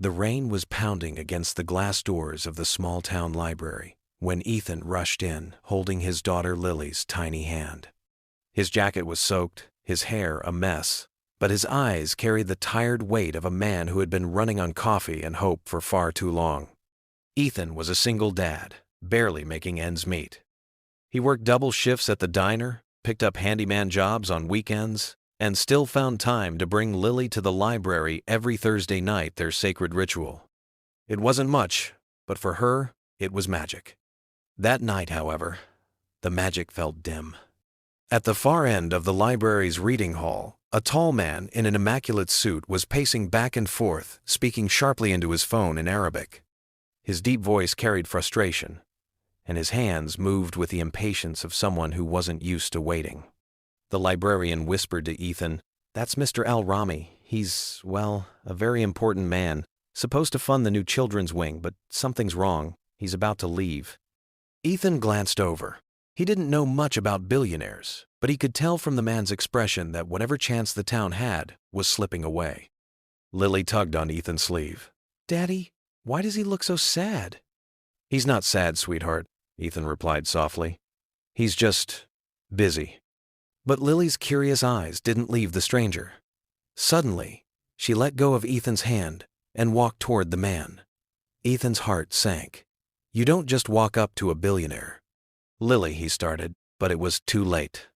The rain was pounding against the glass doors of the small-town library when Ethan rushed in, holding his daughter Lily's tiny hand. His jacket was soaked, his hair a mess, but his eyes carried the tired weight of a man who had been running on coffee and hope for far too long. Ethan was a single dad, barely making ends meet. He worked double shifts at the diner, picked up handyman jobs on weekends, and still found time to bring Lily to the library every Thursday night, their sacred ritual. It wasn't much, but for her, it was magic. That night, however, the magic felt dim. At the far end of the library's reading hall, a tall man in an immaculate suit was pacing back and forth, speaking sharply into his phone in Arabic. His deep voice carried frustration, and his hands moved with the impatience of someone who wasn't used to waiting. The librarian whispered to Ethan, "That's Mr. Al-Rami. He's, well, a very important man, supposed to fund the new children's wing, but something's wrong. He's about to leave." Ethan glanced over. He didn't know much about billionaires, but he could tell from the man's expression that whatever chance the town had was slipping away. Lily tugged on Ethan's sleeve. "Daddy, why does he look so sad?" "He's not sad, sweetheart," Ethan replied softly. "He's just busy." But Lily's curious eyes didn't leave the stranger. Suddenly, she let go of Ethan's hand and walked toward the man. Ethan's heart sank. "You don't just walk up to a billionaire." "Lily," he started, but it was too late.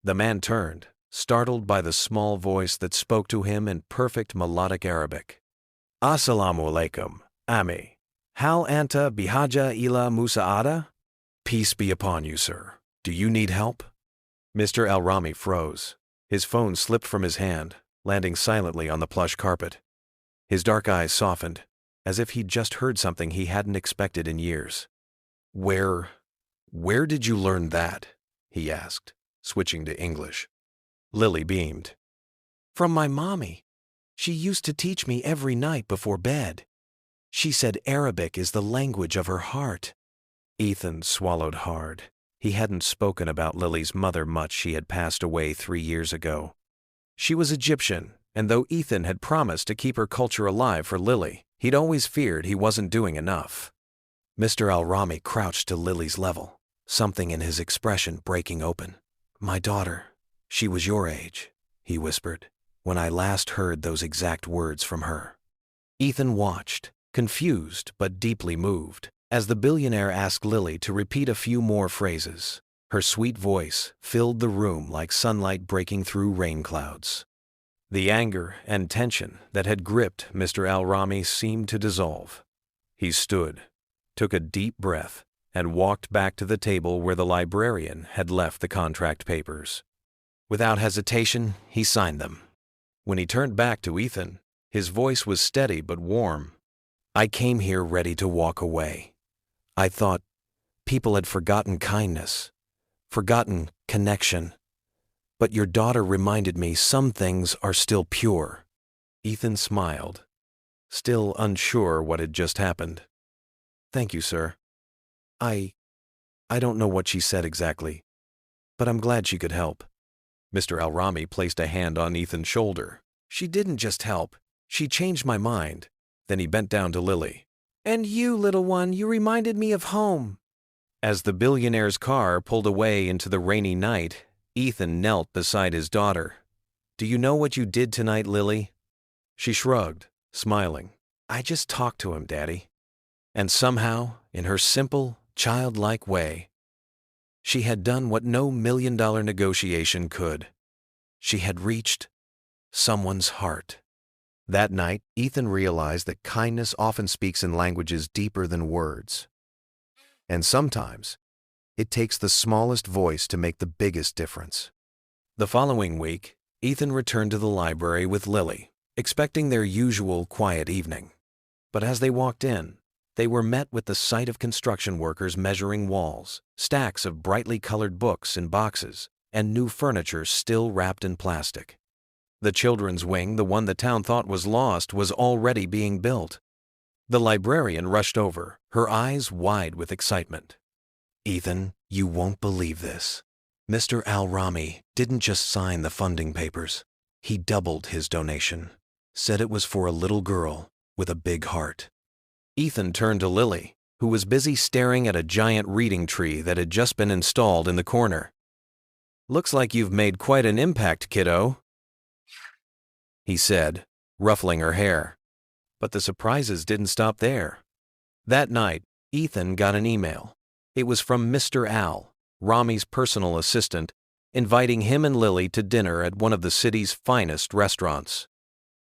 The man turned, startled by the small voice that spoke to him in perfect melodic Arabic. "Assalamu alaikum, Ami. Hal anta bihaja ila musa'ada?" "Peace be upon you, sir. Do you need help?" Mr. Al-Rami froze. His phone slipped from his hand, landing silently on the plush carpet. His dark eyes softened, as if he'd just heard something he hadn't expected in years. Where did you learn that?" he asked, switching to English. Lily beamed. "From my mommy. She used to teach me every night before bed. She said Arabic is the language of her heart." Ethan swallowed hard. He hadn't spoken about Lily's mother much. She had passed away 3 years ago. She was Egyptian, and though Ethan had promised to keep her culture alive for Lily, he'd always feared he wasn't doing enough. Mr. Al-Rami crouched to Lily's level, something in his expression breaking open. "My daughter, she was your age," he whispered, "when I last heard those exact words from her." Ethan watched, confused but deeply moved, as the billionaire asked Lily to repeat a few more phrases. Her sweet voice filled the room like sunlight breaking through rain clouds. The anger and tension that had gripped Mr. Al-Rami seemed to dissolve. He stood, took a deep breath, and walked back to the table where the librarian had left the contract papers. Without hesitation, he signed them. When he turned back to Ethan, his voice was steady but warm. "I came here ready to walk away. I thought people had forgotten kindness, forgotten connection. But your daughter reminded me some things are still pure." Ethan smiled, still unsure what had just happened. "Thank you, sir. I don't know what she said exactly, but I'm glad she could help." Mr. Al-Rami placed a hand on Ethan's shoulder. "She didn't just help, she changed my mind." Then he bent down to Lily. "And you, little one, you reminded me of home." As the billionaire's car pulled away into the rainy night, Ethan knelt beside his daughter. "Do you know what you did tonight, Lily?" She shrugged, smiling. "I just talked to him, Daddy." And somehow, in her simple, childlike way, she had done what no million-dollar negotiation could. She had reached someone's heart. That night, Ethan realized that kindness often speaks in languages deeper than words. And sometimes, it takes the smallest voice to make the biggest difference. The following week, Ethan returned to the library with Lily, expecting their usual quiet evening. But as they walked in, they were met with the sight of construction workers measuring walls, stacks of brightly colored books in boxes, and new furniture still wrapped in plastic. The children's wing, the one the town thought was lost, was already being built. The librarian rushed over, her eyes wide with excitement. "Ethan, you won't believe this. Mr. Al-Rami didn't just sign the funding papers. He doubled his donation. Said it was for a little girl with a big heart. Ethan turned to Lily, who was busy staring at a giant reading tree that had just been installed in the corner. "Looks like you've made quite an impact, kiddo," he said, ruffling her hair. But the surprises didn't stop there. That night, Ethan got an email. It was from Mr. Al, Rami's personal assistant, inviting him and Lily to dinner at one of the city's finest restaurants.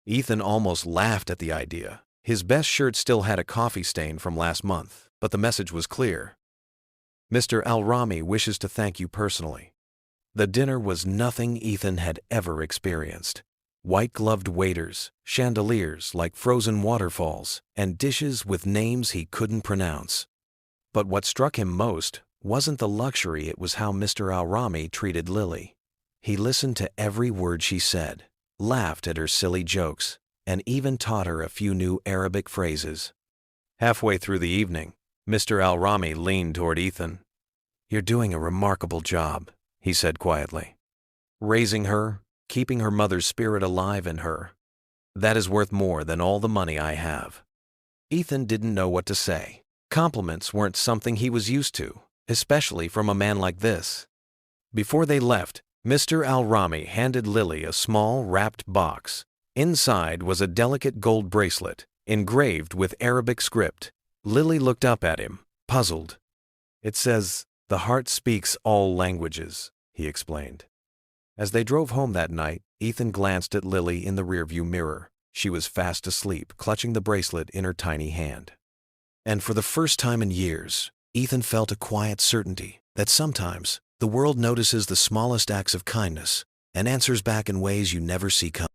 Ethan almost laughed at the idea. His best shirt still had a coffee stain from last month, but the message was clear. "Mr. Al-Rami wishes to thank you personally." The dinner was nothing Ethan had ever experienced. White-gloved waiters, chandeliers like frozen waterfalls, and dishes with names he couldn't pronounce. But what struck him most wasn't the luxury, it was how Mr. Al-Rami treated Lily. He listened to every word she said, laughed at her silly jokes, and even taught her a few new Arabic phrases. Halfway through the evening, Mr. Al-Rami leaned toward Ethan. "You're doing a remarkable job," he said quietly. "Raising her, keeping her mother's spirit alive in her. That is worth more than all the money I have." Ethan didn't know what to say. Compliments weren't something he was used to, especially from a man like this. Before they left, Mr. Al-Rami handed Lily a small wrapped box. Inside was a delicate gold bracelet, engraved with Arabic script. Lily looked up at him, puzzled. "It says, 'The heart speaks all languages,'" he explained. As they drove home that night, Ethan glanced at Lily in the rearview mirror. She was fast asleep, clutching the bracelet in her tiny hand. And for the first time in years, Ethan felt a quiet certainty that sometimes the world notices the smallest acts of kindness and answers back in ways you never see coming.